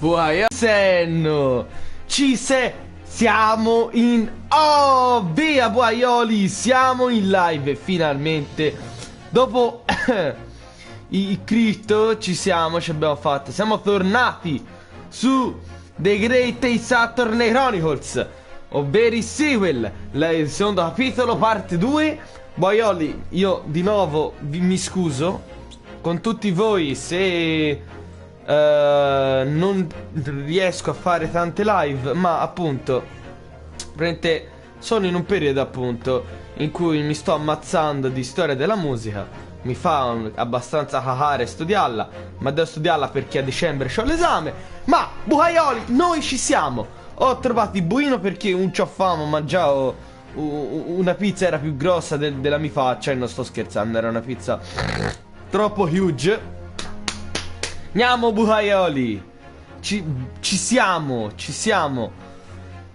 Buongiorno, siamo in... Oh, via buhaioli, siamo in live finalmente. Dopo il Cristo ci abbiamo fatto. Siamo tornati su The Great Saturday Chronicles, ovvero il sequel, il secondo capitolo, parte 2. Buhaioli, io di nuovo mi scuso con tutti voi se non riesco a fare tante live, ma appunto sono in un periodo appunto in cui mi sto ammazzando di storia della musica. Mi fa abbastanza cacare studiarla, ma devo studiarla perché a dicembre c'ho l'esame. Ma buhaioli, noi ci siamo. Ho trovato il buino perché un c'ho fame, ho mangiato una pizza era più grossa della mia faccia. E non sto scherzando, era una pizza troppo huge. Andiamo buhaioli, ci siamo.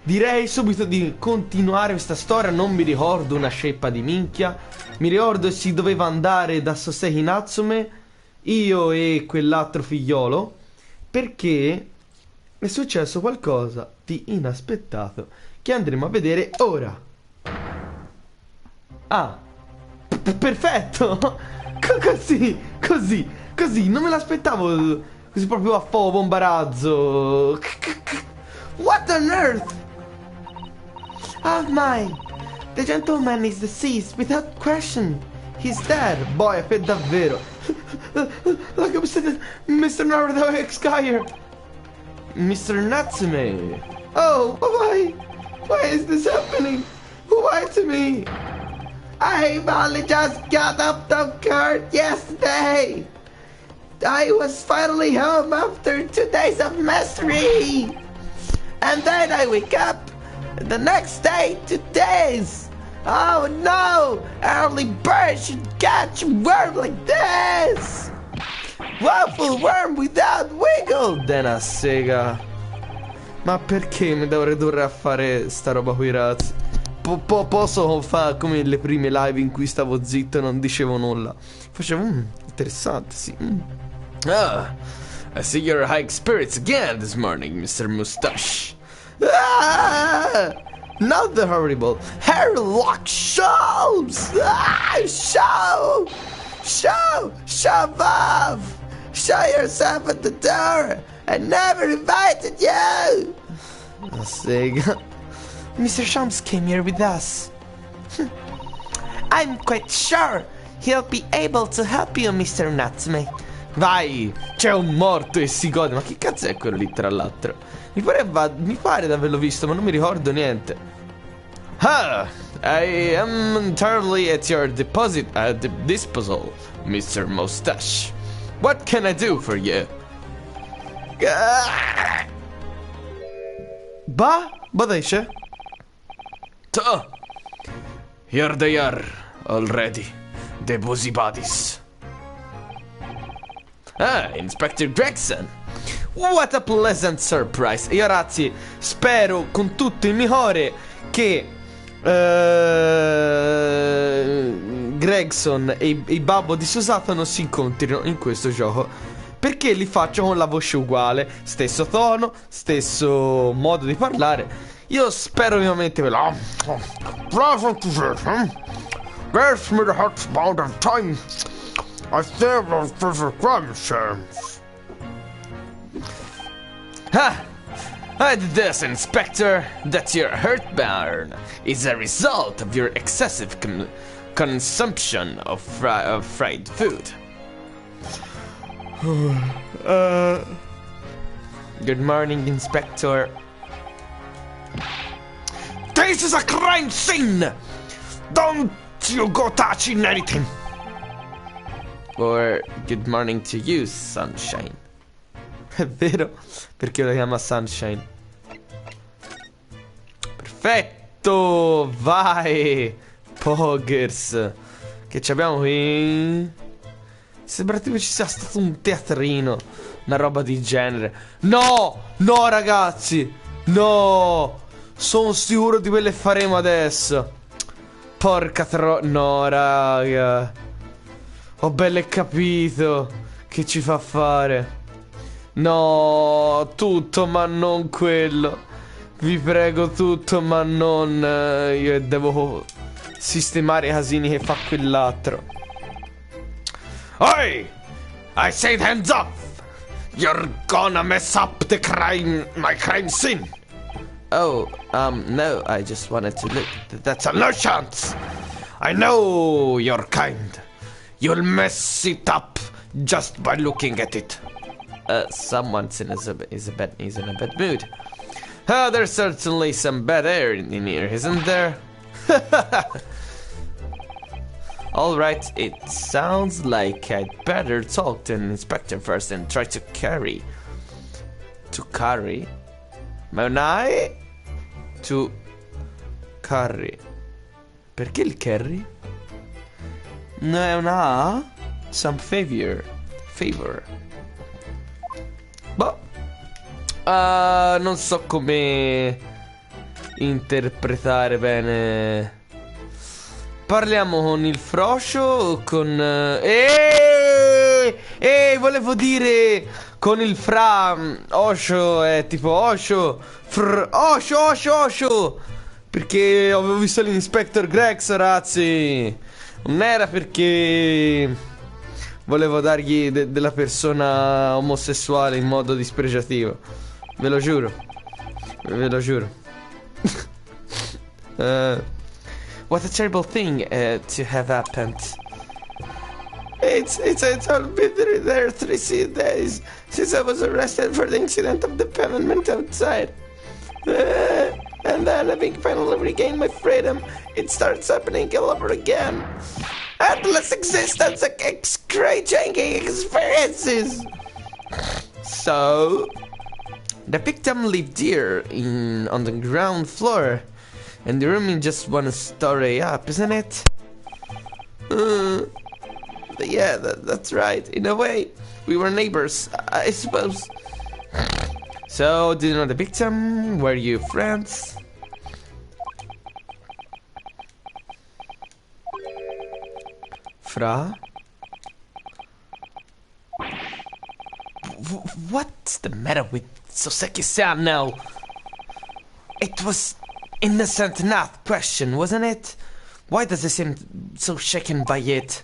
Direi subito di continuare questa storia. Non mi ricordo una sceppa di minchia. Mi ricordo che si doveva andare da Soseki Natsume, io e quell'altro figliolo, perché è successo qualcosa di inaspettato che andremo a vedere ora. Ah, perfetto. Così, non me l'aspettavo così proprio a fuoco bombarazzo. What on earth? Oh my, the gentleman is deceased without question. He's dead. Boy, è davvero. Look, Mr. Naruto X-Kyer. Mr. Natsume. Oh, why is this happening? Why to me? I only just got up the court yesterday. I was finally home after 2 days of mystery. And then I wake up the next day, 2 days. Oh no! Early bird should catch a worm like this. Waffle worm without wiggle. Dena sega. Ma perché mi devo ridurre a fare sta roba qui, ragazzi? Posso fare come le prime live in cui stavo zitto e non dicevo nulla. Facevo interessante, sì. Ah, I see your high spirits again this morning, Mr. Mustache. Ah, not the horrible hairlock shows. Ah, show off. Show yourself at the door. I never invited you. Sega. Mr. Shams came here with us. I'm quite sure he'll be able to help you, Mr. Natsume. Vai, c'è un morto e si gode. Ma che cazzo è quello lì tra l'altro? Mi pare di averlo visto, ma non mi ricordo niente. Ah, I am entirely at your disposal, Mr. Mustache. What can I do for you? Badesce? Here they are, already. The busy bodies. Ah, Inspector Gregson. What a pleasant surprise. Io ragazzi, spero con tutto il mio cuore che Gregson e il babbo di Susato non si incontrino in questo gioco, perché li faccio con la voce uguale, stesso tono, stesso modo di parlare. Io spero ovviamente ve la There's me the heart's bound of time. I still don't I did this, Inspector. That your heartburn is a result of your excessive consumption of fried food. Good morning, Inspector. This is a crime scene. Don't you go touching anything. Or good morning to you, Sunshine. È vero, perché lo chiama Sunshine. Perfetto, vai. Poggers. Che ci abbiamo qui? Sembra tipo ci sia stato un teatrino, una roba di genere. No, no ragazzi, no. Sono sicuro di quelle che faremo adesso. Porca no raga. Ho belle capito che ci fa fare. No, tutto ma non quello. Vi prego, tutto ma non... io devo sistemare i casini che fa quell'altro. Oi! I said hands off! You're gonna mess up the my crime scene! Oh, no, I just wanted to look. That's a no chance! I know you're kind. You'll mess it up just by looking at it. Someone's in a bad mood. There's certainly some bad air in here, isn't there? Alright, it sounds like I'd better talk to an inspector first and try to carry. To carry? Maunai? To carry. Perché il carry? No, è una A? Some favor. Boh. Non so come interpretare bene. Parliamo con il froscio o con... volevo dire con il fra. Osho è tipo Osho. Osho. Perché avevo visto l'Inspector Grex, ragazzi. Non era perché volevo dargli della persona omosessuale in modo dispregiativo. Ve lo giuro. What a terrible thing to have happened. It's all been there 3 days since I was arrested for the incident of the pavement outside. And then, having finally regained my freedom, it starts happening all over again. Endless existence and excruciating experiences. So, the victim lived here on the ground floor, and the room is just one story up, isn't it? Yeah, that's right. In a way, we were neighbors, I suppose. So, do you know the victim? Were you friends? Fra? What's the matter with Soseki-san now? It was innocent enough question, wasn't it? Why does he seem so shaken by it?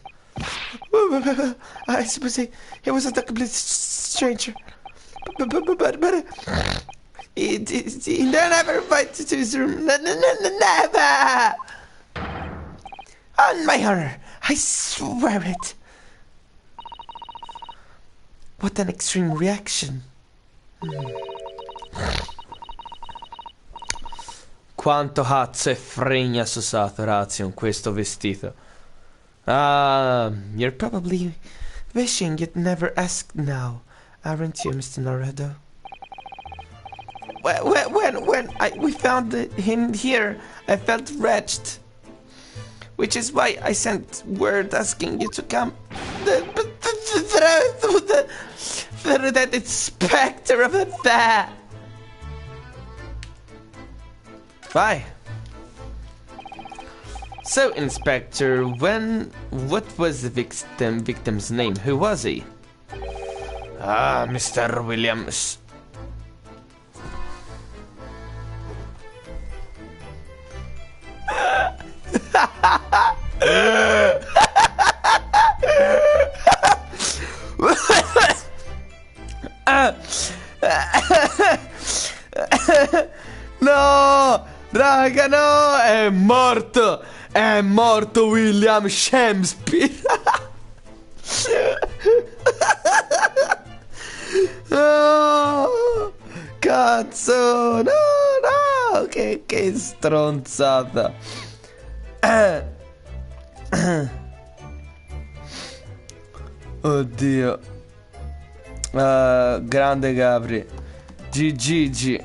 I suppose he wasn't a complete stranger. But he never invited to his room. Never! On my honor, I swear it. What an extreme reaction. Quanto cazzo e fregna susato, ragazzi, con questo vestito. You're probably wishing you'd never asked now, aren't you, Mr. Naruto? When we found him here, I felt wretched. Which is why I sent word asking you to come through that inspector of that. Bye. So, Inspector, what was the victim's name? Who was he? Mr. Williams. No, raga, no, è morto William Shakespeare. Oh, cazzo, no, che stronzata. Oddio. Grande Gabri. GG.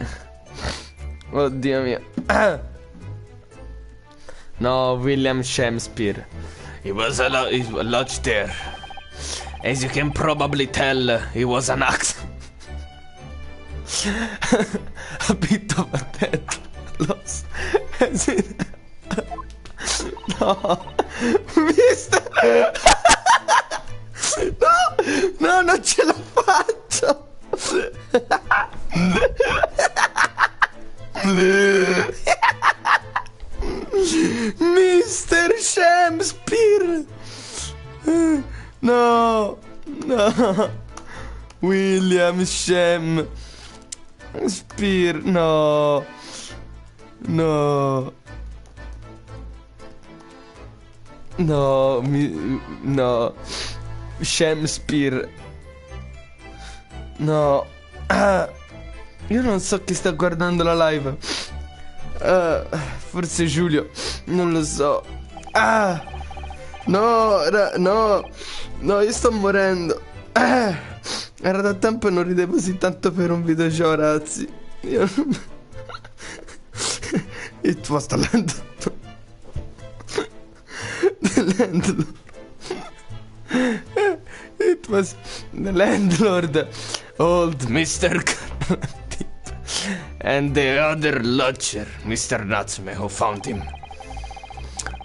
Oddio mio. No, William Shakespeare. He was lodged there. As you can probably tell, he was an axe. A bit of a dead loss. No, visto? No, non ce l'ho fatto. No, no. William, SHAMSPEARE, no. No. No, no. SHAMSPEARE. No. Io non so chi sta guardando la live. Forse Giulio. Non lo so. No, no. No, io sto morendo. Era da tempo e non ridevo così tanto per un video show, ragazzi. Io non... It was the landlord. The landlord. It was the landlord, old Mr. and the other lodger, Mr. Natsme, who found him.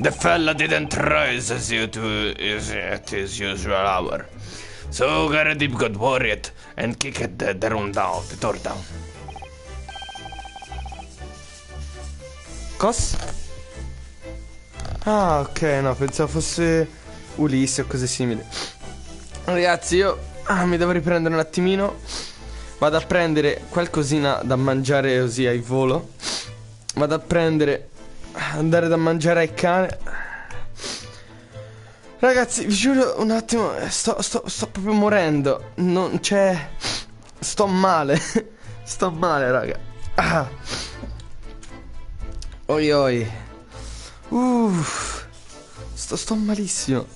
The fella didn't rise at his usual hour, so Garadib got worried and kicked the door down. Cos? Ah, ok, no, pensavo fosse Ulisse o cose simili. Ragazzi, io mi devo riprendere un attimino. Vado a prendere qualcosina da mangiare così al volo. Vado a prendere, andare da mangiare al cane. Ragazzi, vi giuro un attimo, sto proprio morendo. Non c'è... Sto male. Sto male, raga. Oi oi. Sto malissimo.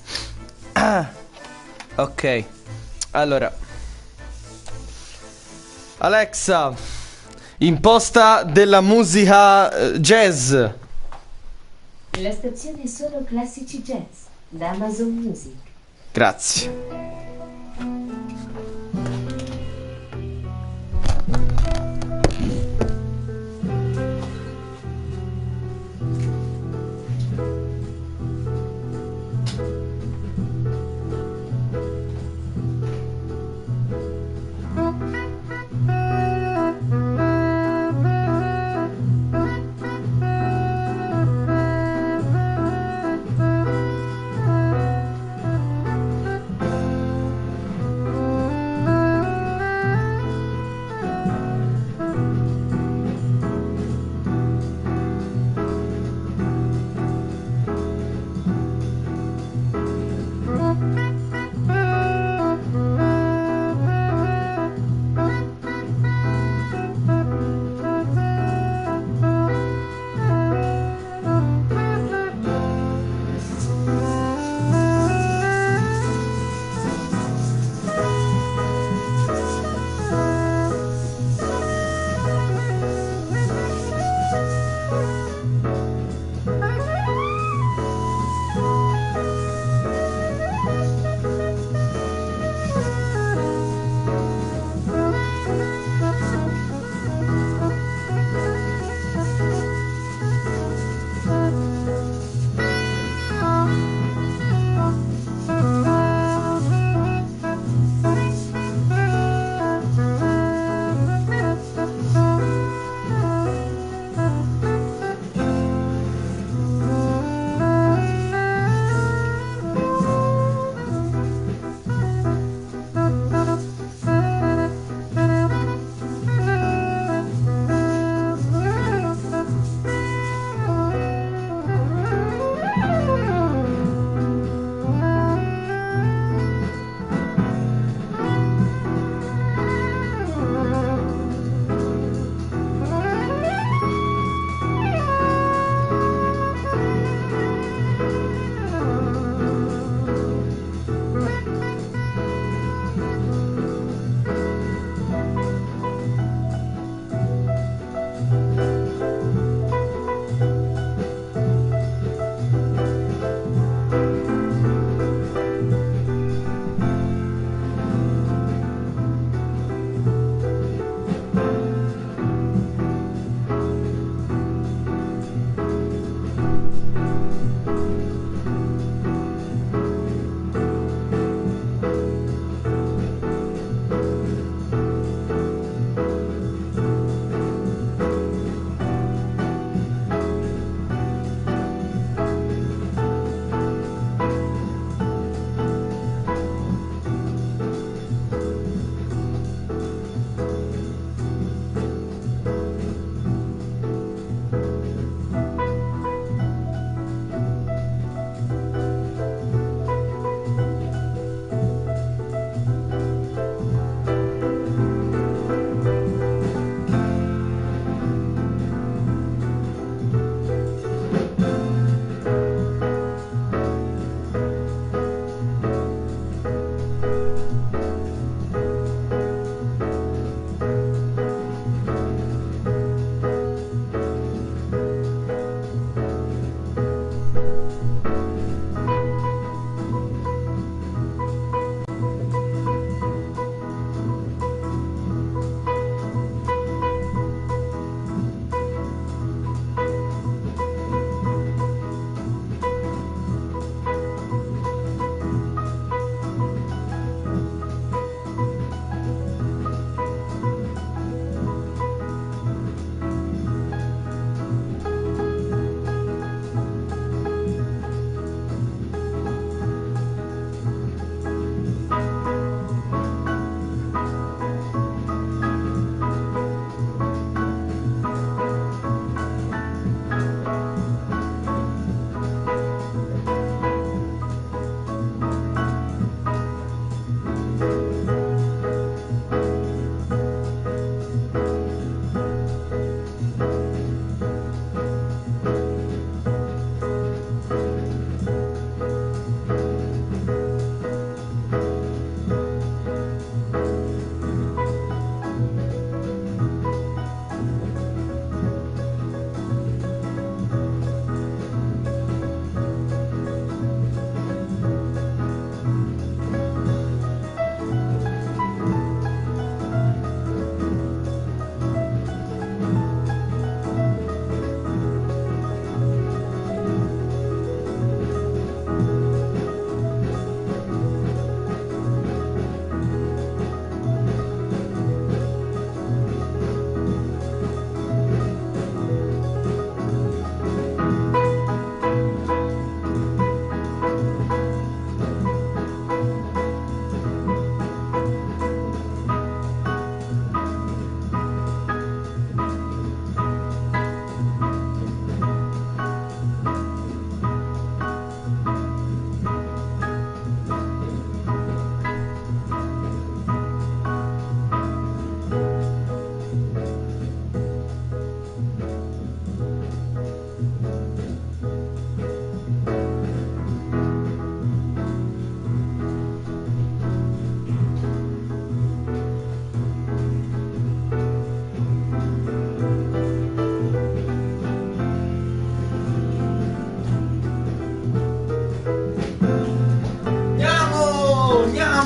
Ok. Allora, Alexa, imposta della musica jazz. La stazione solo classici jazz da Amazon Music. Grazie.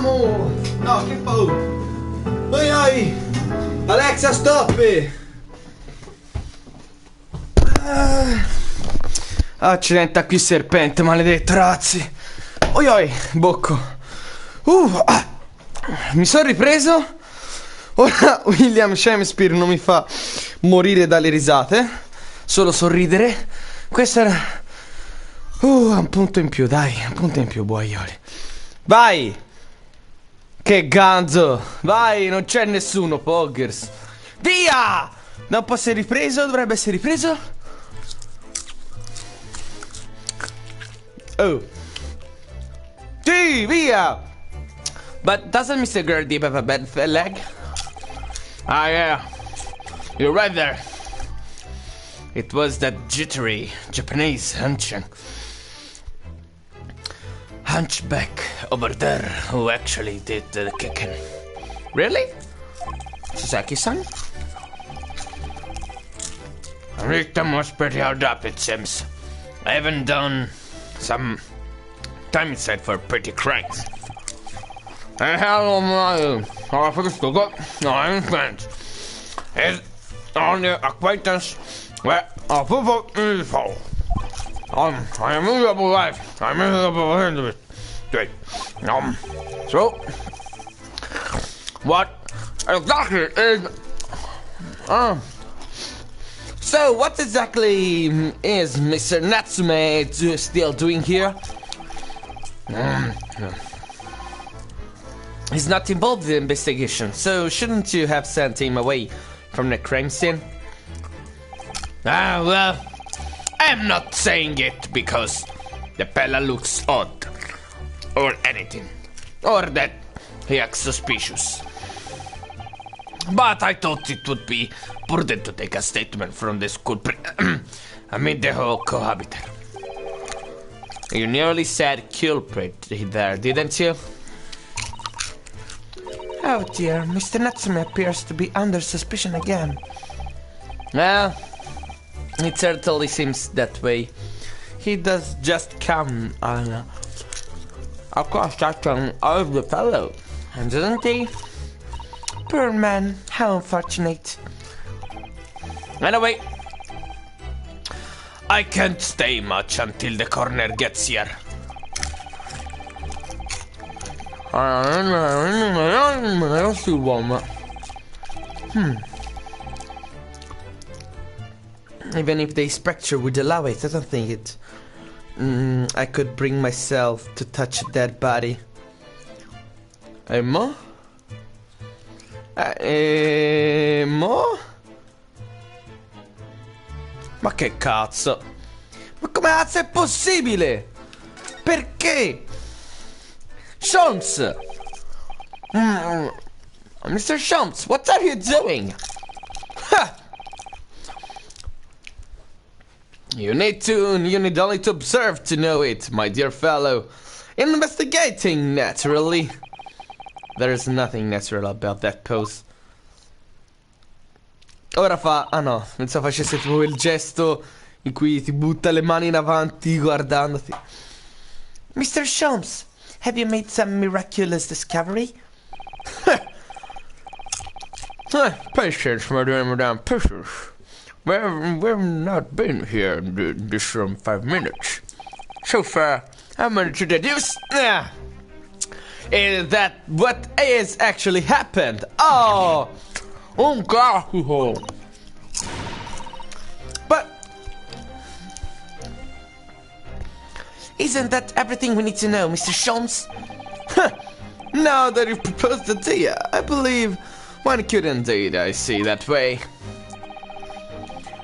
Speriamo! No, che paura! Oi oi! Alexa, stop! Accidenta qui serpente, maledetto, ragazzi! Oi oi, bocco! Mi sono ripreso! Ora William Shakespeare non mi fa morire dalle risate, solo sorridere. Questo era un punto in più, dai, un punto in più, buhaioli. Vai! Che ganzo! Vai, non c'è nessuno, poggers. Via! Non può essere ripreso, dovrebbe essere ripreso. Oh. Sì, via! But doesn't Mr. Gurdeep have a bad leg? Ah, yeah. You're right there. It was that jittery Japanese hunchback over there who actually did the kicking. Really? Sasaki-san? Rita must pretty hard up, it seems. I haven't done some time inside for pretty cranks. Hello, I forgot. No, I'm friends. It's only acquaintance where a football is fall. I'm a miserable life. I'm a miserable end of it. Great. So, what exactly is... So, what exactly is Mr. Natsume still doing here? He's not involved in the investigation, so shouldn't you have sent him away from the crime scene? Ah, well, I'm not saying it because the fella looks odd, or anything, or that he acts suspicious. But I thought it would be prudent to take a statement from the school amid the whole cohabiter. You nearly said culprit there, didn't you? Oh dear, Mr. Natsume appears to be under suspicion again. Well, it certainly seems that way. He does just come across that of the fellow, doesn't he? Poor man, how unfortunate. Anyway, I can't stay much until the coroner gets here. Even if the inspector would allow it, I don't think it. I could bring myself to touch a dead body. Mo? Mo? Ma che cazzo? Ma come cazzo è possibile? Perché? Shams! Mr. Shams, what are you doing? Ha! You need only to observe to know it, my dear fellow. Investigating, naturally. There's nothing natural about that pose. Ora fa... Ah no, pensavo facesse tipo il gesto in cui ti butta le mani in avanti guardandoti. Mr. Shams, have you made some miraculous discovery? Patience, madame, patience. We've not been here in this room 5 minutes. So far, I managed to deduce that what is actually happened. Oh, God. But isn't that everything we need to know, Mr. Shams? Now that you've proposed the idea, I believe one could indeed, I see that way.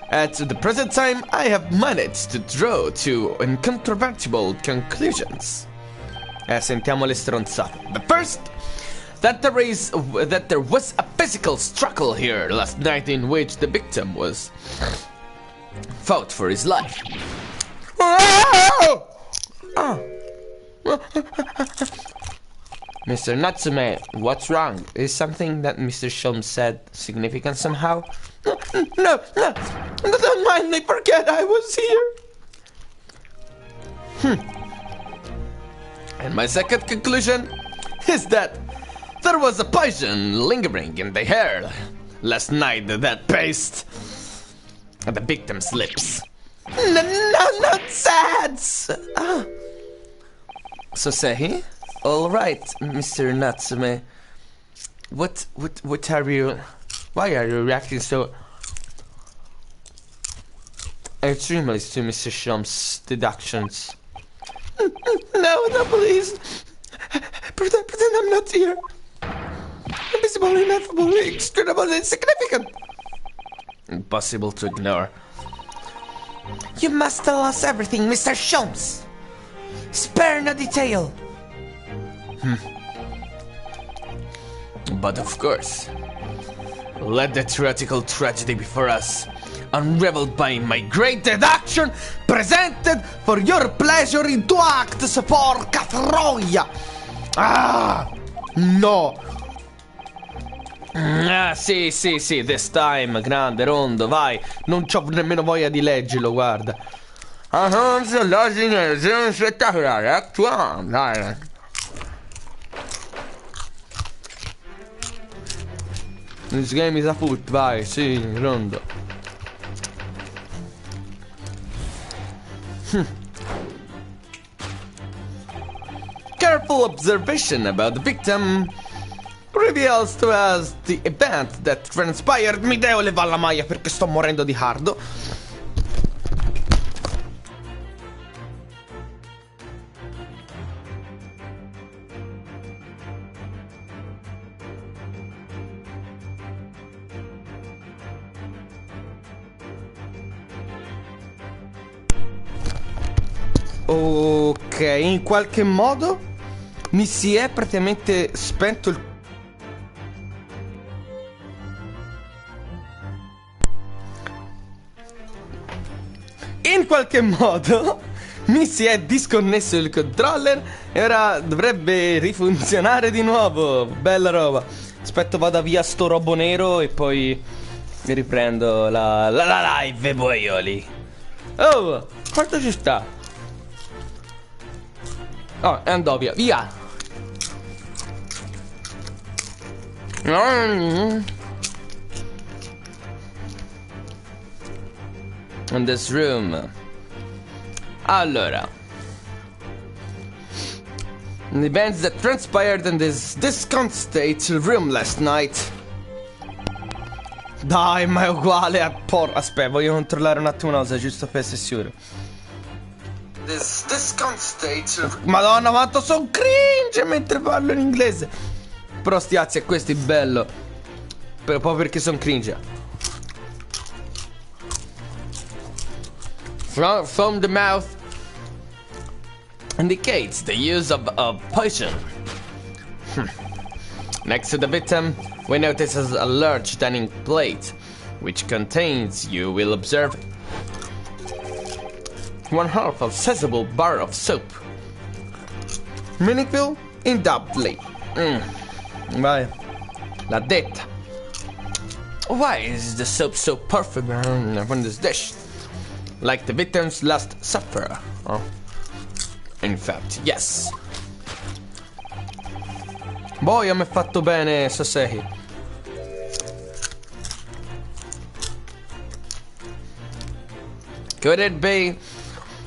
At the present time, I have managed to draw two incontrovertible conclusions. Sentiamo le stronzate. The first, that there was a physical struggle here last night in which the victim was fought for his life. Mr. Natsume, what's wrong? Is something that Mr. Shams said significant somehow? No, don't mind me, forget I was here. And my second conclusion is that there was a poison lingering in the hair last night that paced the victim's lips. Nonsense! So say, all right, Mr. Natsume. What are you? Why are you reacting so extremely to Mr. Shum's deductions? No, please. Pretend I'm not here. Invisible, ineffable, inextricable, insignificant. Impossible to ignore. You must tell us everything, Mr. Shums. Spare no detail. But of course, let the theoretical tragedy before us, unraveled by my great deduction, presented for your pleasure in 2 acts, porca troia! Ah! No! Ah, sì, this time, grande, rondo, vai. Non c'ho nemmeno voglia di leggerlo, guarda. Spettacolare, dai. This game is a foot, vai, sì, rondo. Careful observation about the victim reveals to us the event that transpired. Mi devo levare la maglia perché sto morendo di hardo. Ok, in qualche modo mi si è praticamente spento il... In qualche modo mi si è disconnesso il controller e ora dovrebbe rifunzionare di nuovo. Bella roba. Aspetto vada via sto robo nero e poi riprendo la live, buhaioli. Oh, quanto ci sta? Oh, e andò via. In this room. Allora, the events that transpired in this disconsolate room last night. Dai, ma è uguale a aspetta, voglio controllare un attimo una cosa, giusto per essere sicuro. This disconsolate. Madonna, quanto sono cringe mentre parlo in inglese. Però stiazzi, questo è bello. Proprio perché sono cringe. From the mouth indicates the use of poison. Next to the victim, we notice a large dining plate, which contains, you will observe, 1/2 of sizable bar of soap. Meaningful? Undoubtedly. Vai. L'ha detta. Why is the soap so perfect on this dish? Like the victim's last supper. Oh. In fact, yes. Boia, mi è fatto bene, Sosei. Could it be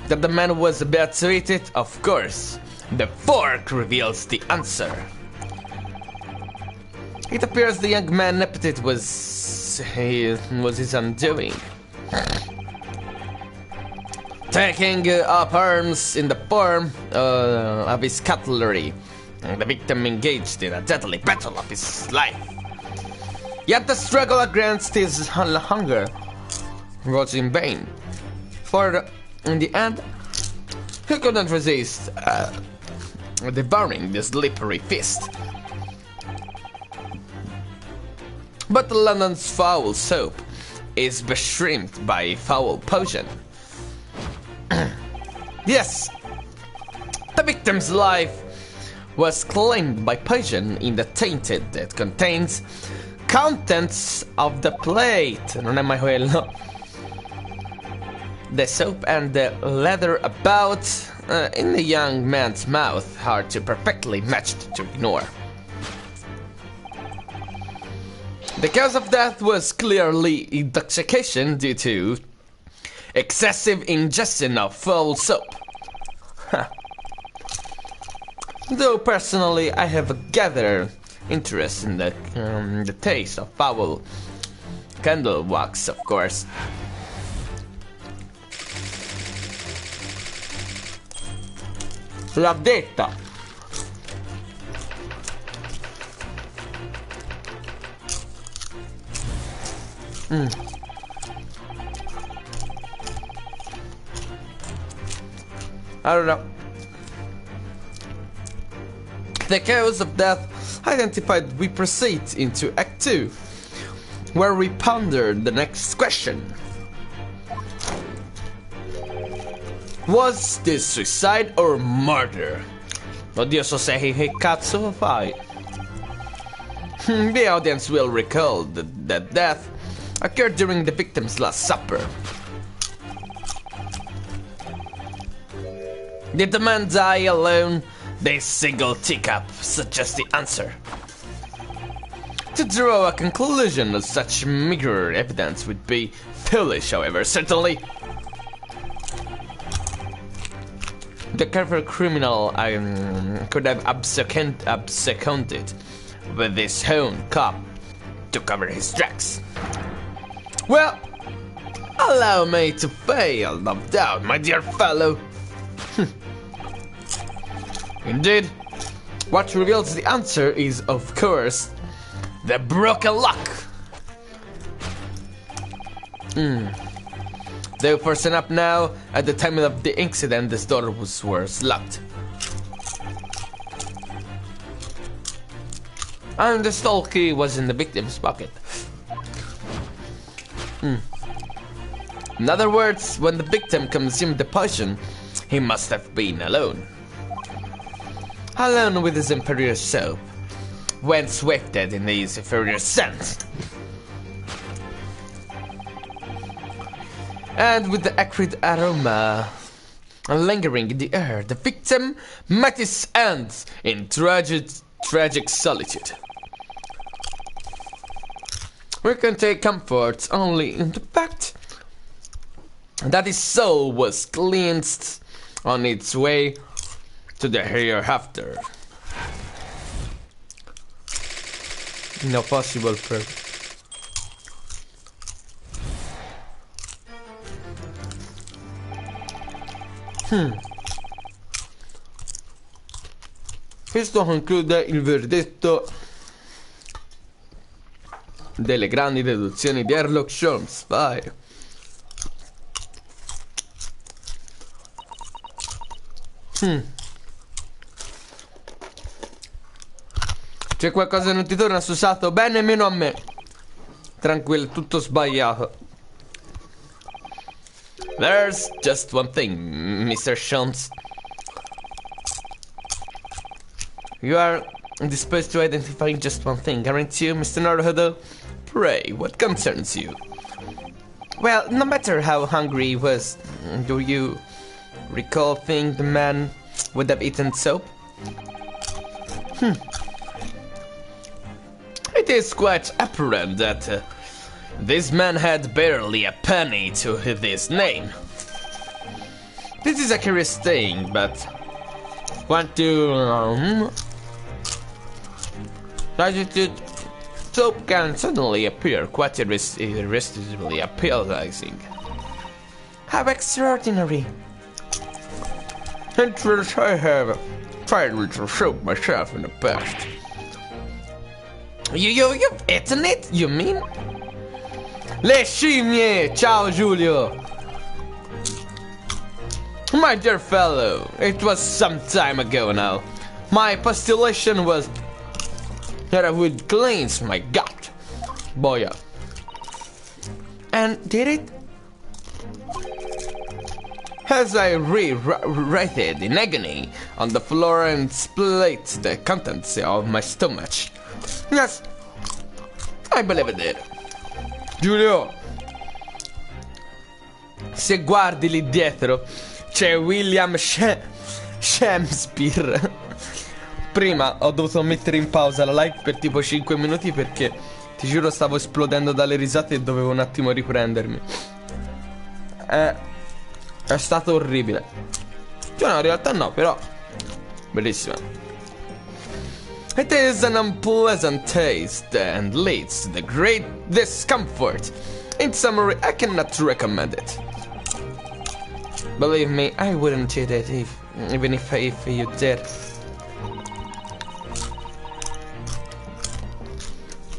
that the man was about to eat it? Of course. The fork reveals the answer. It appears the young man's appetite was his undoing. Taking up arms in the form of his cutlery, the victim engaged in a deadly battle of his life. Yet the struggle against his hunger was in vain, for in the end he couldn't resist devouring the slippery feast. But London's foul soap is beshrimped by foul poison. Yes, the victim's life was claimed by poison in the tainted that contains contents of the plate. Non è mai quello. the soap and the leather about in the young man's mouth are too perfectly matched to ignore. The cause of death was clearly intoxication due to excessive ingestion of foul soap. Though personally I have gathered interest in the taste of foul candle wax, of course. L'ha detta. Allora, the cause of death identified, we proceed into Act 2, where we ponder the next question. Was this suicide or murder? Oddio, so say che cazzo fai? The audience will recall that death occurred during the victim's last supper. Did the man die alone? The single teacup suggests the answer. To draw a conclusion of such meager evidence would be foolish, however, certainly. The clever criminal could have absconded with his own cup to cover his tracks. Well, allow me to fail, no doubt, my dear fellow. Indeed, what reveals the answer is, of course, the broken lock. Though for sun up now, at the time of the incident, the door was locked. And the stall key was in the victim's pocket. In other words, when the victim consumed the poison, he must have been alone. Alone with his inferior soap, when swifted in his inferior sense. And with the acrid aroma lingering in the air, the victim met his end in tragic solitude. We can take comfort only in the fact that his soul was cleansed on its way to the hereafter. No possible proof. Questo conclude il verdetto delle grandi deduzioni di Sherlock Holmes. Vai. C'è qualcosa che non ti torna susato? Bene, meno a me. Tranquillo, tutto sbagliato. There's just one thing, Mr. Holmes. You are disposed to identify just one thing, aren't you, Mr. Naruhodo? Pray, what concerns you? Well, no matter how hungry he was, do you recall think the man would have eaten soap? It is quite apparent that this man had barely a penny to his name. This is a curious thing, but want to soap can suddenly appear quite irresistibly appealing. How extraordinary! In truth, I have tried with soap myself in the past. You've eaten it, you mean? Le scimmie! Ciao, Giulio! My dear fellow, it was some time ago now. My postulation was that I would cleanse my gut. Boya. And did it? As I writhed in agony on the floor and split the contents of my stomach. Yes, I believe it did. Giulio, Se guardi lì dietro c'è William SHAMSPEARE. Prima ho dovuto mettere in pausa la live per tipo 5 minuti perché ti giuro stavo esplodendo dalle risate e dovevo un attimo riprendermi. È stato orribile. Cioè no, in realtà no, però bellissima. It is an unpleasant taste and leads to the great discomfort. In summary, I cannot recommend it. Believe me, I wouldn't eat it even if you did.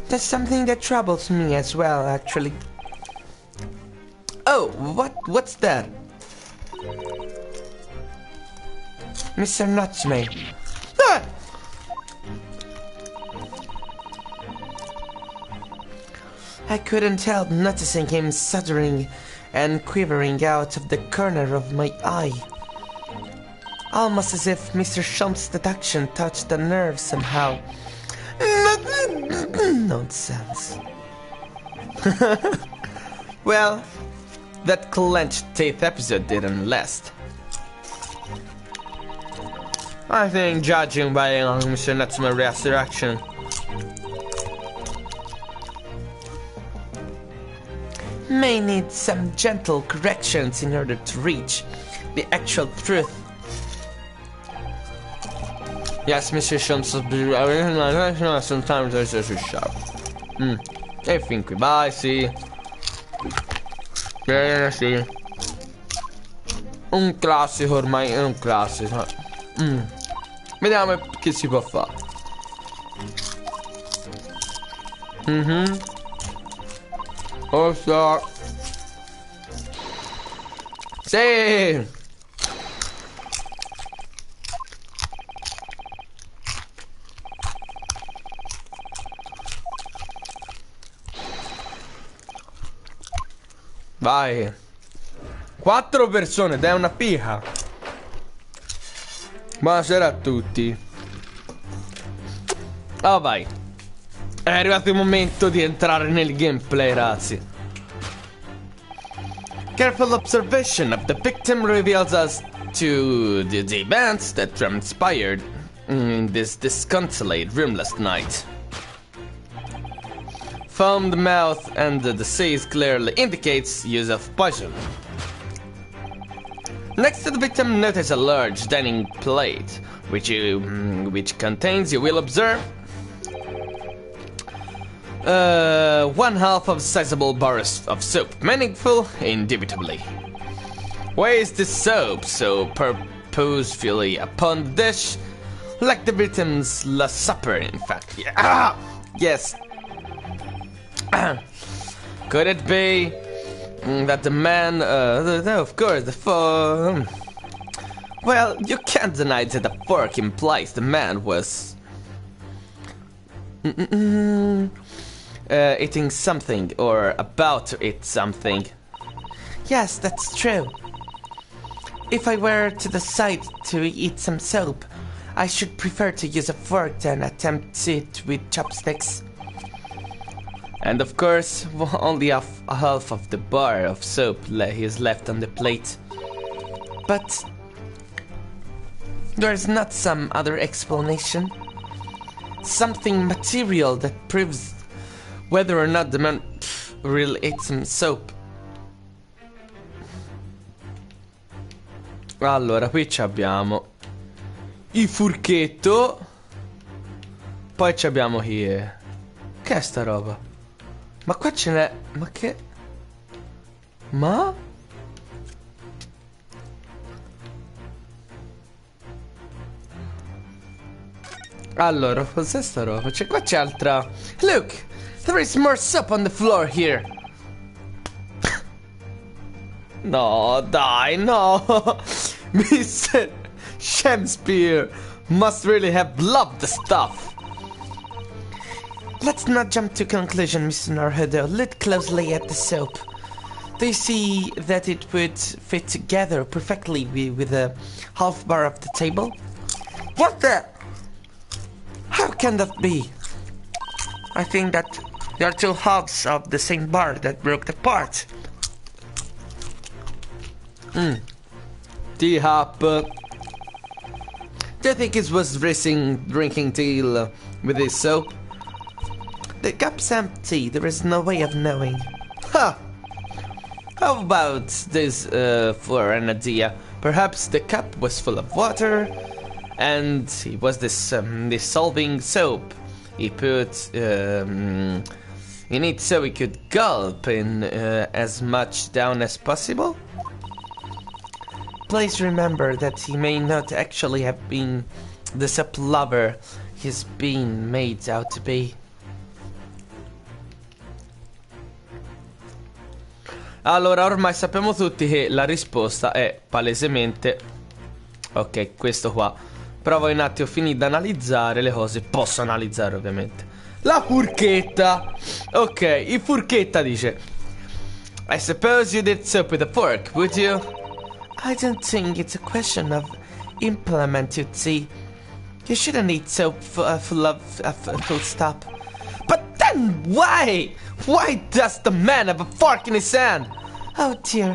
That's something that troubles me as well, actually. Oh, what's that? Mr. Nutsman. Ah! I couldn't help noticing him shuddering and quivering out of the corner of my eye. Almost as if Mr. Shump's deduction touched the nerve somehow. Nonsense. Well, that clenched teeth episode didn't last. I think, judging by Mr. Nutsman's reaction, may need some gentle corrections in order to reach the actual truth. Yes, Mr. Shump, sometimes there's a sharp. E fin qui, vai, sì. Bene, sì. Un classico ormai, è un classico. Vediamo che si può fare. Lo so. Sì. Vai. 4 persone, dai, una pica. Buonasera a tutti. Oh, vai. È arrivato il momento di entrare nel gameplay, ragazzi. Careful observation of the victim reveals us to the events that transpired in this disconsolate room last night. Foamed mouth and the disease clearly indicates use of poison. Next to the victim, notice a large dining plate, which contains, you will observe, 1/2 of a sizable bar of soap, meaningful indubitably. Waste the soap so purposefully upon the dish, like the victim's last supper, in fact. Yeah. Yes. Could it be that the man, of course, well, you can't deny that the fork implies the man was eating something or about to eat something. Yes, that's true. If I were to decide to eat some soap, I should prefer to use a fork than attempt it with chopsticks. And of course, only half of the bar of soap is left on the plate. But there's not some other explanation? Something material that proves whether or not the man really ate some soap. Allora, qui abbiamo il furchetto. Poi abbiamo chi è? Che è sta roba? Ma qua ce n'è... Ma che... Ma? Allora, cos'è sta roba? Qua c'è altra... Look! There is more soap on the floor here! No, dai, no! Mr. SHAMSPEARE must really have loved the stuff! Let's not jump to conclusion, Mr. Narhedo. Look closely at the soap. Do you see that it would fit together perfectly with the half bar of the table? What the? How can that be? I think that there are 2 halves of the same bar that broke apart. Teacup. Do you think it was drinking tea with this soap? The cup's empty. There is no way of knowing. Ha! How about this for an idea? Perhaps the cup was full of water, and it was this dissolving soap. He put in it so he could gulp in as much down as possible. Please remember that he may not actually have been the soap lover he's been made out to be. Allora, ormai sappiamo tutti che la risposta è palesemente... Ok, questo qua. Però voi un attimo finite di analizzare le cose. Posso analizzare, ovviamente. La furchetta. Ok, il furchetta dice: I suppose you did soap with a fork, would you? I don't think it's a question of implement, you see. You shouldn't eat soap full of full stop. But then why? Why does the man have a fork in his hand? Oh dear.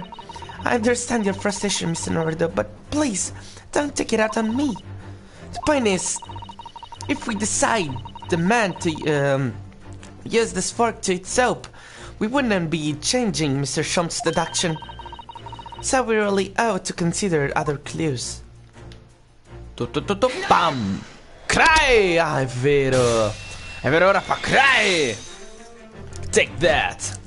I understand your frustration, Mr. Nordo, but please, don't take it out on me. The point is, if we decide the man to use this fork to eat soap, we wouldn't be changing Mr. Shum's deduction. So we really ought to consider other clues. Bam! Cry! Ah, è vero! È vero, ora fa cry! Take that!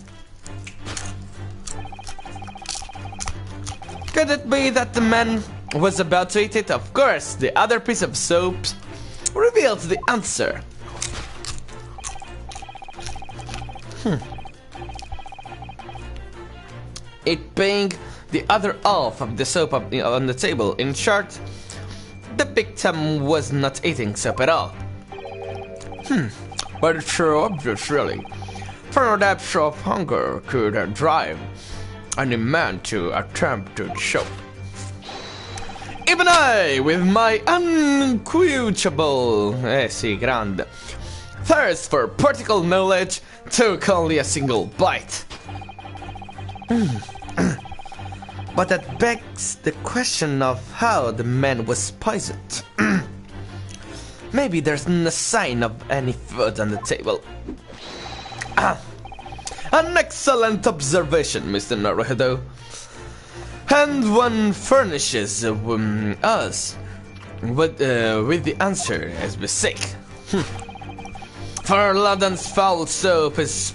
Could it be that the man was about to eat it? Of course, the other piece of soap reveals the answer. It being the other half of the soap on the table. In short, the victim was not eating soap at all. But it's so obvious, really. For a depth of hunger could drive any man to attempt to eat soap. Even I, with my unquenchable, grande, thirst for practical knowledge, took only a single bite. But that begs the question of how the man was poisoned. Maybe there's no sign of any food on the table. An excellent observation, Mr. Naruto. And one furnishes us with the answer as we seek. For London's foul soap is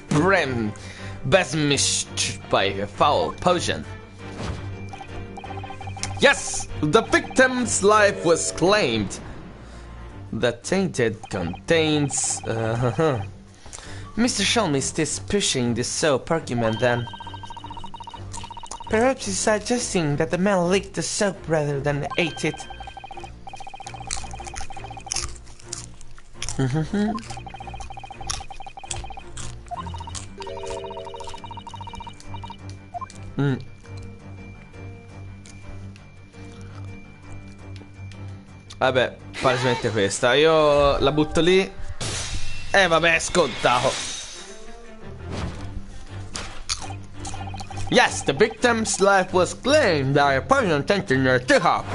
besmirched by a foul potion. Yes, the victim's life was claimed. The tainted contains... Mr. Shelmist is pushing the soap argument then. Perhaps he's suggesting that the man licked the soap rather than ate it. Vabbè, palesemente questa. Io la butto lì. Vabbè, scontato. Yes, the victim's life was claimed by a poison tainted in a teacup.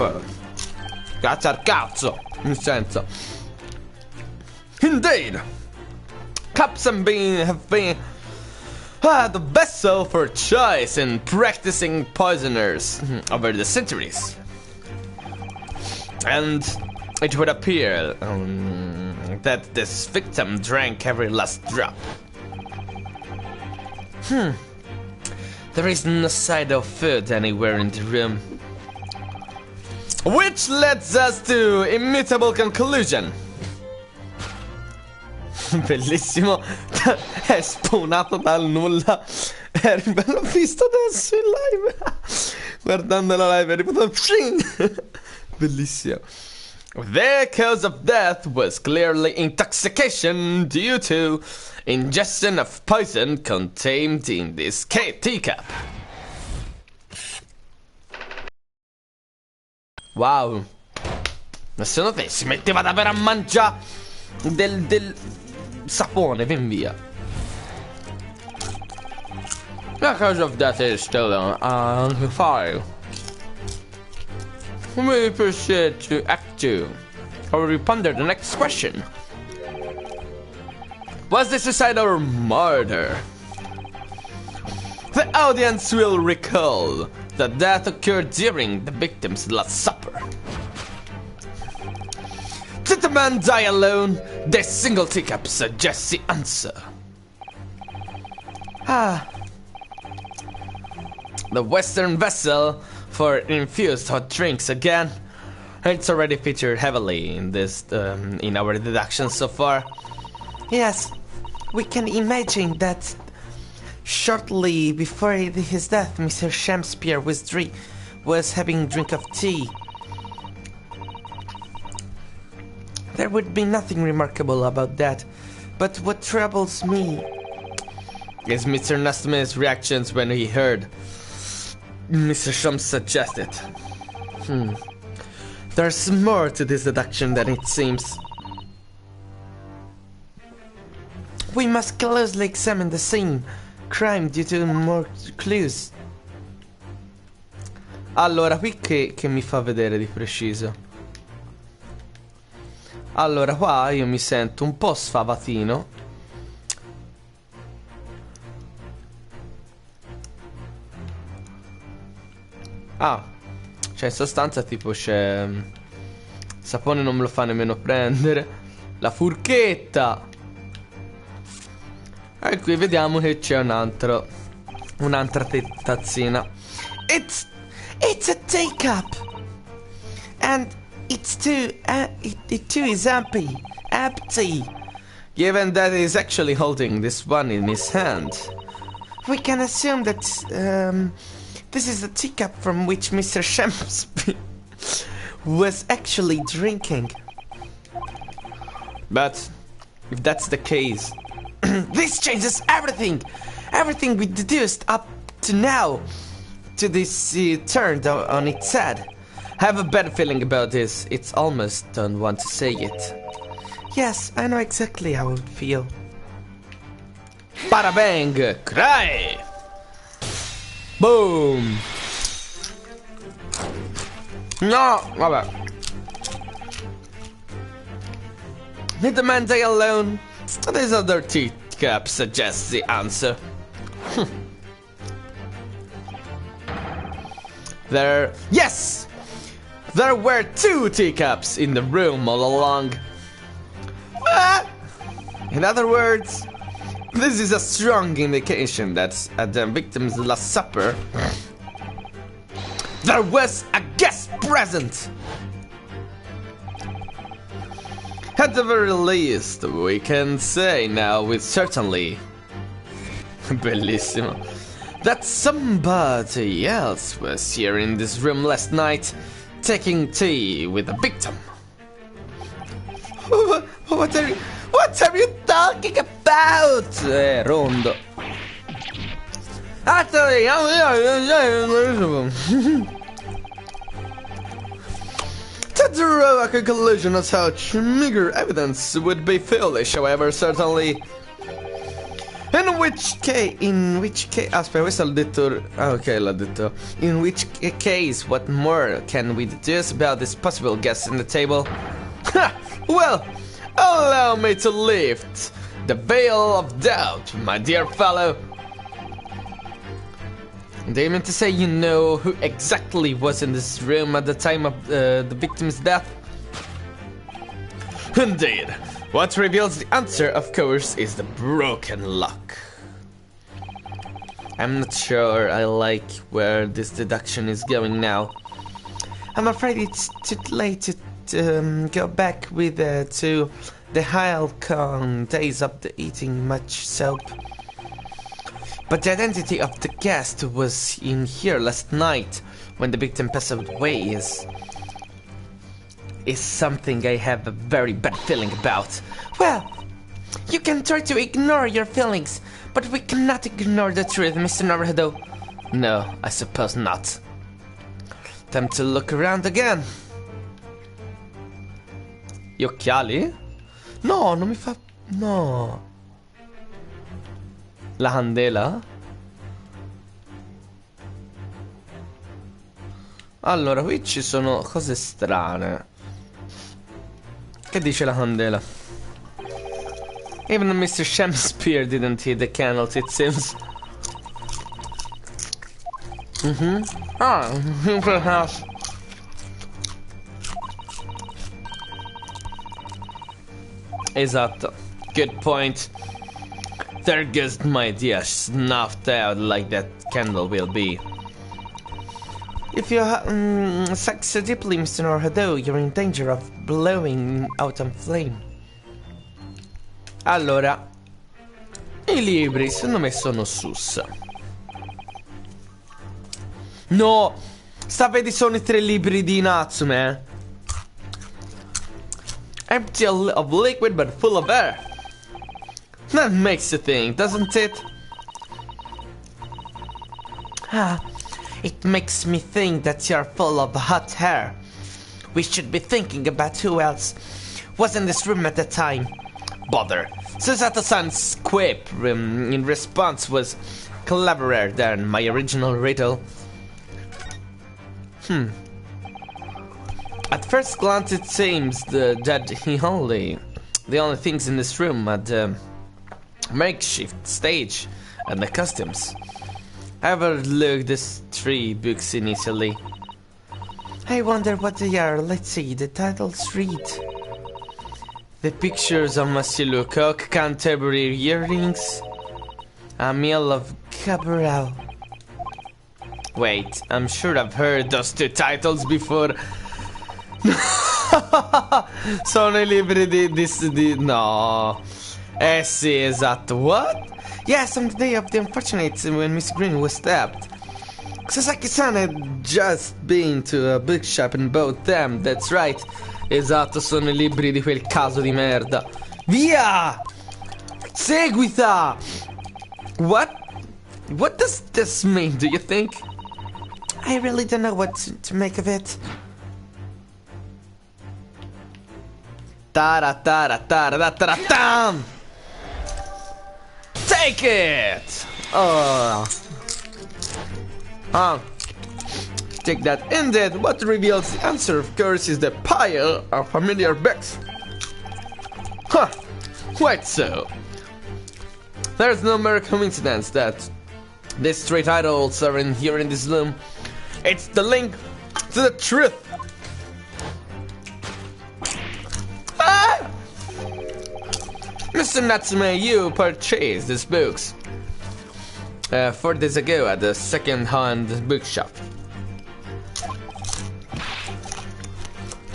Cazzo al cazzo, nel senso. Indeed, cups have been the vessel for choice in practicing poisoners over the centuries. And it would appear that this victim drank every last drop. There is no sign of food anywhere in the room. Which leads us to immutable conclusion. Bellissimo. È spawnato dal nulla. L'ho visto adesso in live. Guardando la live è arrivato. Bellissimo. The cause of death was clearly intoxication due to ingestion of poison contained in this teacup. Wow. Ma secondo te si metteva davvero a mangiare del sapone, ben via. The cause of death is still undefined. We proceed to Act 2, where we ponder the next question. Was this suicide or murder? The audience will recall that death occurred during the victim's last supper. Did the man die alone? The single teacup suggests the answer. The Western vessel for infused hot drinks again. It's already featured heavily in this in our deductions so far. Yes, we can imagine that shortly before his death, Mr. SHAMSPEARE was having a drink of tea. There would be nothing remarkable about that, but what troubles me is Mr. Nastman's reactions when he heard Mr. Shams suggest it. There's more to this deduction than it seems. We must closely examine the same crime due to more clues. Allora, qui che mi fa vedere di preciso? Allora, qua io mi sento un po' sfavatino. Cioè in sostanza tipo c'è... Sapone non me lo fa nemmeno prendere. La forchetta. E qui vediamo che c'è un'altra tazzina. It's a teacup. And it too is empty. Given that he's actually holding this one in his hand, we can assume that this is the teacup from which Mr. SHAMSPEARE was actually drinking. But if that's the case, this changes everything. Everything we deduced up to now to this turned on its head. I have a bad feeling about this. It's almost don't want to say it. Yes, I know exactly how I would feel. Bada bang! Cry! Boom! No! Vabbè. Did the man die alone? This other teacup suggests the answer. Yes! There were 2 teacups in the room all along. In other words, this is a strong indication that at the victim's last supper, there was a guest present. At the very least, we can say now with certainty, bellissimo, that somebody else was here in this room last night, taking tea with the victim. What are you talking about? Rondo. Actually, to draw a conclusion of such meager evidence would be foolish, however, certainly. In which case, aspetta, questo l'ho detto. Ok, l'ho detto. In which case, what more can we deduce about this possible guest in the table? Well, allow me to lift the veil of doubt, my dear fellow. Do you mean to say you know who exactly was in this room at the time of the victim's death? Indeed. What reveals the answer, of course, is the broken lock. I'm not sure I like where this deduction is going now. I'm afraid it's too late to go back with to the Halcyon days of the eating much soap. But the identity of the guest who was in here last night when the victim passed away is something I have a very bad feeling about. Well, you can try to ignore your feelings, but we cannot ignore the truth, Mr. Naruto. No, I suppose not. Time to look around again. Gli occhiali? No, non mi fa... No. La candela? Allora, qui ci sono cose strane. Che dice la candela? Even Mr. SHAMSPEARE didn't hit the candles, it seems. Ah, perhaps. Esatto. Good point. There goes my idea, snuffed out like that candle will be. If you suck so deeply, Mr. Norhado, you're in danger of blowing out in flame. Allora, i libri secondo me sono sus. No, sapete sono i 3 libri di Natsume? Empty of liquid but full of air. That makes you think, doesn't it? Ah, it makes me think that you're full of hot air. We should be thinking about who else was in this room at the time. Bother. Susato-san's quip in response was cleverer than my original riddle. At first glance it seems that the only things in this room are the makeshift stage and the costumes. I overlooked these 3 books initially. I wonder what they are. Let's see, the titles read. The pictures of Monsieur Lecoq, Canterbury earrings, a meal of Capitolo. Wait, I'm sure I've heard those 2 titles before. Sono I libri di... No. Eh sì, esatto. What? Yes, on the day of the unfortunate when Miss Green was stabbed. Sasaki-san had just been to a bookshop and bought them, that's right. Esatto, sono I libri di quel caso di merda. Via! Seguita! What? What does this mean, do you think? I really don't know what to make of it. Tara-tara-tara-tara-tam! Take it! Take that. Indeed, what reveals the answer, of course, is the pile of familiar books. Huh, quite so. There's no mere coincidence that these 3 titles are here in this room. It's the link to the truth. Ah! Mr. Natsume, you purchased these books 4 days ago at the second-hand bookshop.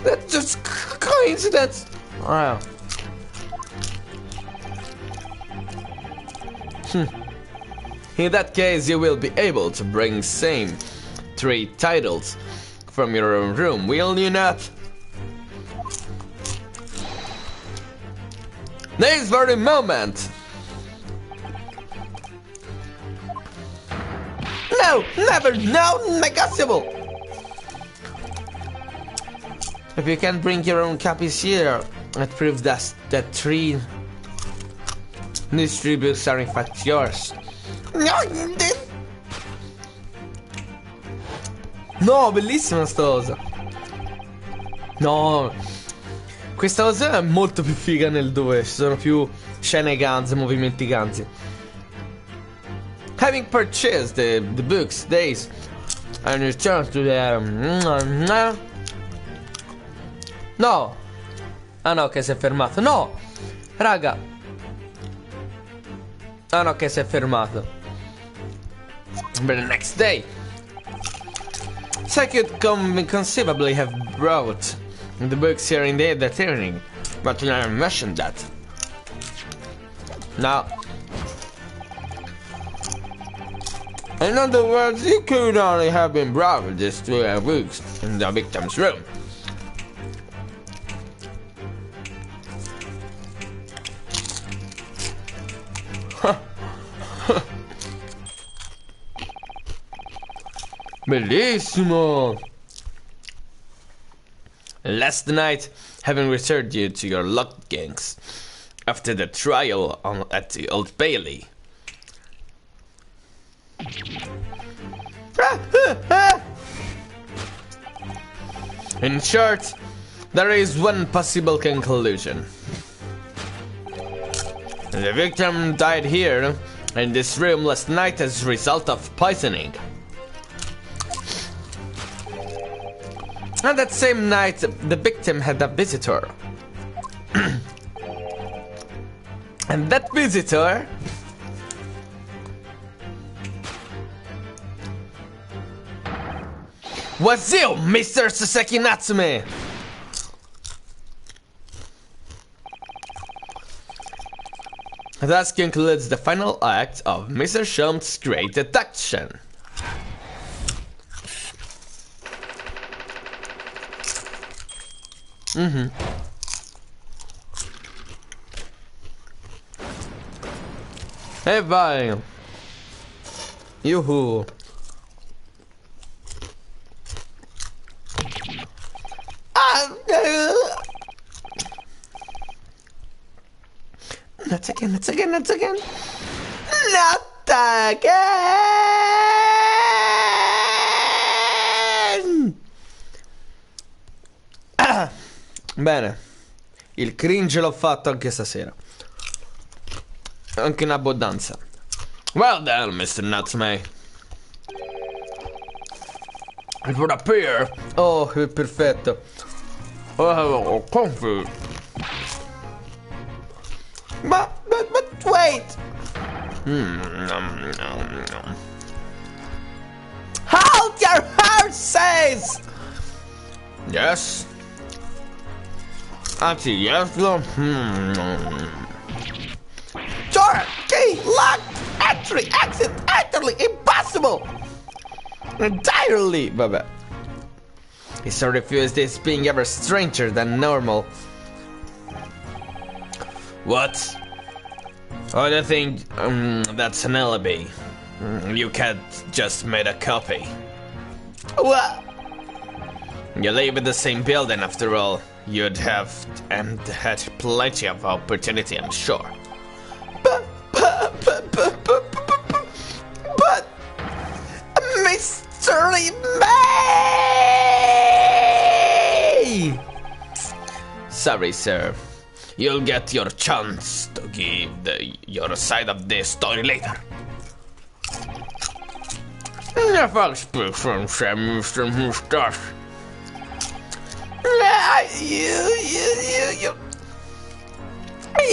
That's just coincidence. Wow. In that case, you will be able to bring same 3 titles from your own room, will you not? This very moment. No, never, no, negotiable. If you can bring your own copies here, it proves that 3 these 3 books are in fact yours. No, bellissima sta cosa. No, questa cosa è molto più figa nel 2. Ci sono più scene ganze, movimenti ganzi. Having purchased the books, days, and returned to the... No! Ah no, che si è fermato. No! Raga! Ah no, che si è fermato. But the next day, so I could conceivably have brought the books here in that evening, but you never mentioned that. Now, in other words, you could only have been brought with these 2 books in the victim's room. Bellissimo! Last night, having returned you to your locked gangs after the trial at the Old Bailey. In short, there is one possible conclusion. The victim died here, in this room last night as a result of poisoning. And that same night, the victim had a visitor. And that visitor was you, Mr. Sasaki Natsume! Thus concludes the final act of Mr. Shum's great deduction. Hey, bye. Yoo-hoo. Not again, not again, not again. Not again! Bene. Il cringe l'ho fatto anche stasera. Anche in abbondanza. Well then, Mr. Natsume. It would appear. Oh, perfetto. Oh, confused. But wait. Hold your horses! Yes. Auntie, yes. Door, key, lock, entry, exit, utterly impossible! Entirely, Baba. His refused is being ever stranger than normal. What? Oh, I think that's an alibi. You can't just made a copy. What? You live in the same building after all. You'd have and had plenty of opportunity, I'm sure. But Mr. May! Sorry, sir. You'll get your chance to give your side of the story later. Never speak from Mr. Mustache.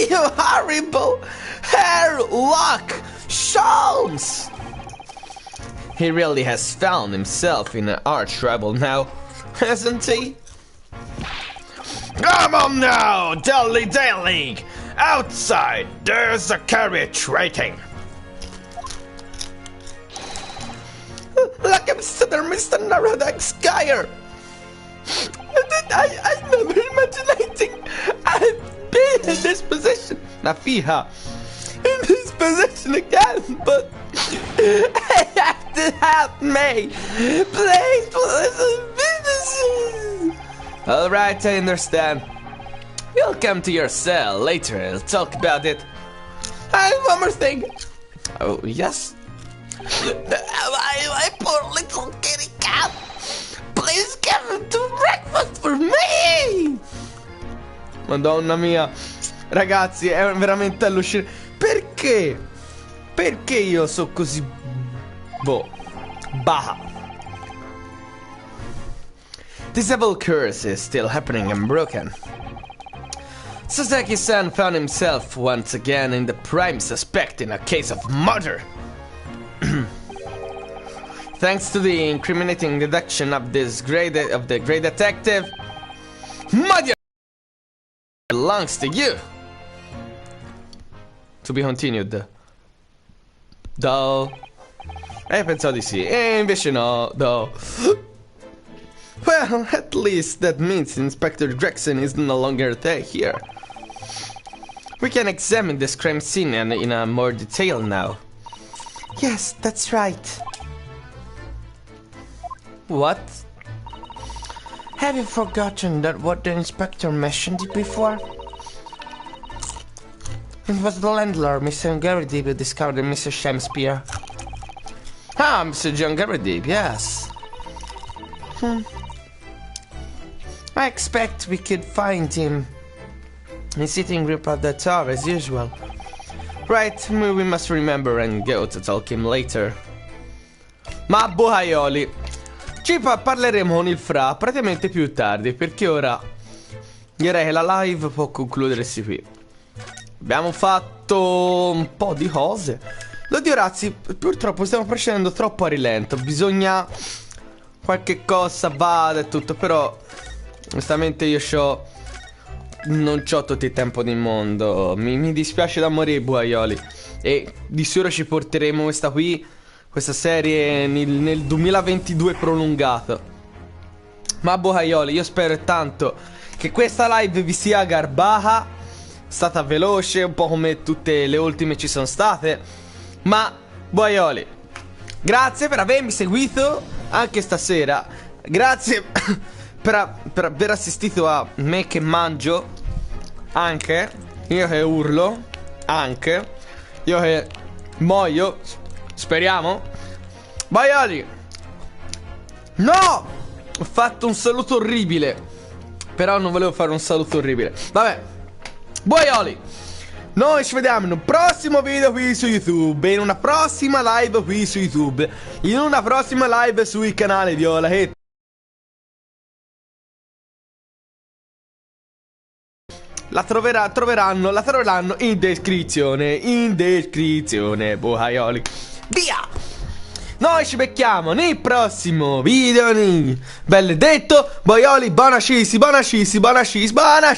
You horrible hairlock Shams! He really has found himself in an arch rival now, hasn't he? Come on now, daily! Outside, there's a carriage waiting. Look, Mr. Narodak Skyer! I never imagining I'd be in this position. Nafiha, in this position again, but I have to help me. Please, alright, I understand. We'll come to your cell later and talk about it. One more thing. Oh, yes? My poor little kitty cat. Please give him to breakfast for me! Madonna mia. Ragazzi, è veramente allucinante. Perché? Perché io so così... boh. Baha. This evil curse is still happening and broken. Sasaki-san found himself once again in the prime suspect in a case of murder. Thanks to the incriminating deduction of the great detective, my belongs to you. To be continued. Do. Pensavo di sì. E invece no. Do. Well, at least that means Inspector Gregson is no longer here. We can examine this crime scene in a more detail now. Yes, that's right. What? Have you forgotten that what the inspector mentioned before? It was the landlord, Mr. Garrity, who discovered Mr. SHAMSPEARE. Ah, Mr. John Garrity, yes. I expect we could find him. He's sitting group at the tower as usual. Right, we must remember and go to talk him later. Ma buhaioli, ci parleremo con il Fra praticamente più tardi, perché ora direi che la live può concludersi qui. Abbiamo fatto un po' di cose. Oddio ragazzi, purtroppo stiamo procedendo troppo a rilento. Bisogna qualche cosa vada e tutto. Però onestamente io non c'ho tutto il tempo del mondo. Mi dispiace da morire buhaioli. E di sicuro ci porteremo questa serie nel 2022 prolungato. Ma buhaioli, io spero tanto che questa live vi sia garbata, stata veloce, un po' come tutte le ultime ci sono state. Ma buhaioli, grazie per avermi seguito anche stasera. Grazie per aver assistito a me che mangio, anche io che urlo, anche io che muoio, speriamo. Buhaioli, no, ho fatto un saluto orribile, però non volevo fare un saluto orribile. Vabbè, buhaioli, noi ci vediamo in un prossimo video qui su YouTube, in una prossima live qui su YouTube, in una prossima live sui canali Viola che la troveranno in descrizione. In descrizione, buhaioli. Via! Noi ci becchiamo nel prossimo video. Belle detto, buhaioli, buona cheese, buona cheese, buona cheese, buona